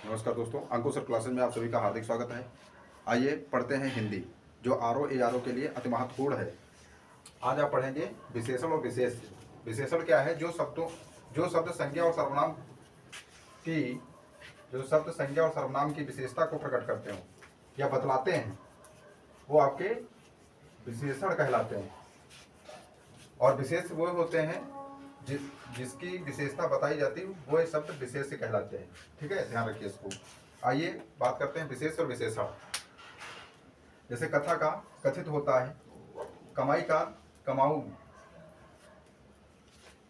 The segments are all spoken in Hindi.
नमस्कार दोस्तों, अंकुर सर क्लासेस में आप सभी का हार्दिक स्वागत है। आइए पढ़ते हैं हिंदी, जो आर ओ के लिए अति महत्वपूर्ण है। आज आप पढ़ेंगे विशेषण और विशेष। विशेषण क्या है? जो शब्द संज्ञा और सर्वनाम की विशेषता को प्रकट करते हो या बतलाते हैं, वो आपके विशेषण कहलाते हैं। और विशेष वो होते हैं जिसकी विशेषता बताई जाती है, वो शब्द विशेष कहलाते हैं। ठीक है, ध्यान रखिए इसको। आइए बात करते हैं विशेष और विशेषण। जैसे कथा का कथित होता है, कमाई का कमाऊ,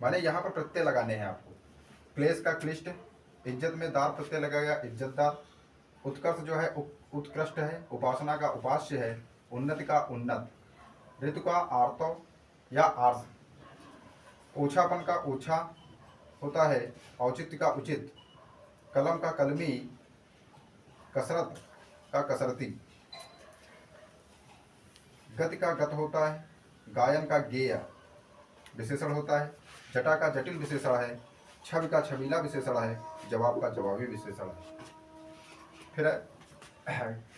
माने यहाँ पर प्रत्यय लगाने हैं आपको। क्लेश का क्लिष्ट, इज्जत में दार प्रत्यय लगाया, इज्जतदार। उत्कर्ष जो है उत्कृष्ट है, उपासना का उपास्य है, उन्नति का उन्नत। ऋतु का आर्तव या आर्स, ओछापन का ओछा होता है, औचित्य का उचित। कलम का कलमी, कसरत का कसरती। गति का गत होता है, गायन का गेय विशेषण होता है। जटा का जटिल विशेषण है, छवि का छबीला विशेषण है, जवाब का जवाबी विशेषण है। फिर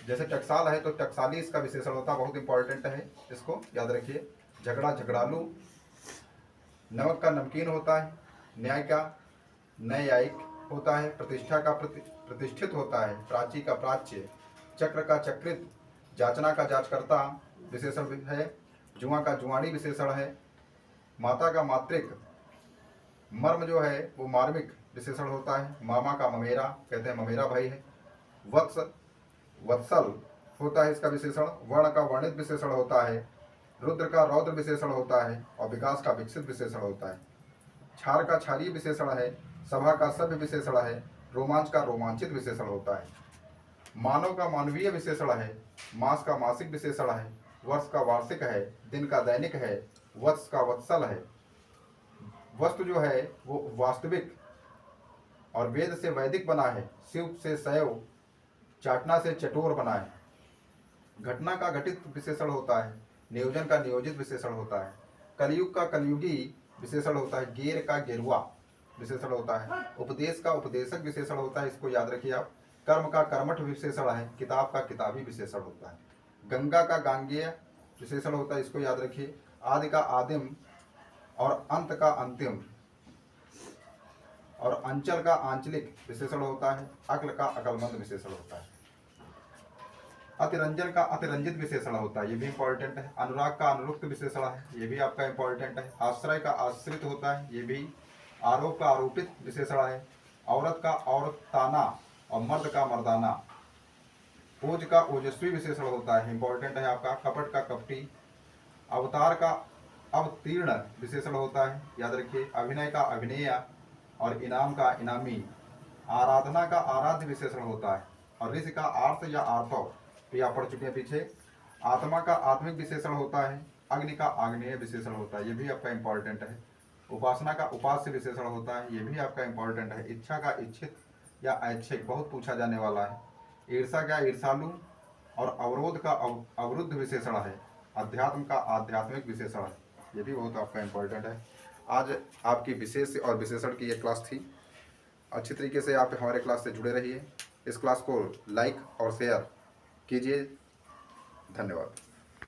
जैसे टकसाल है तो टकसाली इसका विशेषण होता है, बहुत इंपॉर्टेंट है, इसको याद रखिए। झगड़ा झगड़ालू, नमक का नमकीन होता है, न्याय का न्यायिक होता है, प्रतिष्ठा का प्रतिष्ठित होता है, प्राची का प्राच्य, चक्र का चक्रित, जाचना का जांचकर्ता विशेषण है, जुआ का जुआनी विशेषण है, माता का मातृक, मर्म जो है वो मार्मिक विशेषण होता है, मामा का ममेरा, कहते हैं ममेरा भाई है, वत्स वत्सल होता है इसका विशेषण, वर्ण का वर्णित विशेषण होता है, रुद्र का रौद्र विशेषण होता है, और विकास का विकसित विशेषण होता है। क्षार का क्षारीय विशेषण है, सभा का सभ्य विशेषण है, रोमांच का रोमांचित विशेषण होता है। मानव का मानवीय विशेषण है, मास का मासिक विशेषण है, वर्ष का वार्षिक है, दिन का दैनिक है, वत्स का वत्सल है। वस्तु जो है वो वास्तविक और वेद से वैदिक बना है, शिव से शैव, चाटना से चटोर बना है। घटना का घटित विशेषण होता है, नियोजन का नियोजित विशेषण होता है। कलयुग का कलयुगी विशेषण होता है, गेर का गेरुआ विशेषण होता है। उपदेश का उपदेशक विशेषण होता है, इसको याद रखिए आप। कर्म का कर्मठ विशेषण है, किताब का किताबी विशेषण होता है। गंगा का गांगेय विशेषण होता है, इसको याद रखिए। आदि का आदिम और अंत का अंतिम, और अंचल का आंचलिक विशेषण होता है। अक्ल का अकलमंद विशेषण होता है। अतिरंजन का अतिरंजित विशेषण होता है, ये भी इंपॉर्टेंट है। अनुराग का अनुरुक्त विशेषण है, ये भी आपका इंपॉर्टेंट है। आश्रय का आश्रित होता है, ये भी। आरोप का आरोपित विशेषण है। औरत का औरताना और मर्द का मर्दाना। ओज का ओजस्वी विशेषण होता है, इंपॉर्टेंट है आपका। कपट का कपटी। अवतार का अवतीर्ण विशेषण होता है, याद रखिए। अभिनय का अभिनेय और इनाम का इनामी। आराधना का आराध्य विशेषण होता है, और ऋषि का आर्थ या आर्थव, तो आप पढ़ चुके हैं पीछे। आत्मा का आत्मिक विशेषण होता है। अग्नि का आग्नेय विशेषण होता है, ये भी आपका इंपॉर्टेंट है। उपासना का उपास्य विशेषण होता है, ये भी आपका इंपॉर्टेंट है। इच्छा का इच्छित या ऐच्छिक, बहुत पूछा जाने वाला है। ईर्षा का ईर्षालु, और अवरोध का अवरुद्ध विशेषण है। अध्यात्म का आध्यात्मिक विशेषण है, ये भी बहुत आपका इंपॉर्टेंट है। आज आपकी विशेष और विशेषण की ये क्लास थी। अच्छी तरीके से आप हमारे क्लास से जुड़े रहिए। इस क्लास को लाइक और शेयर कीजिए। धन्यवाद।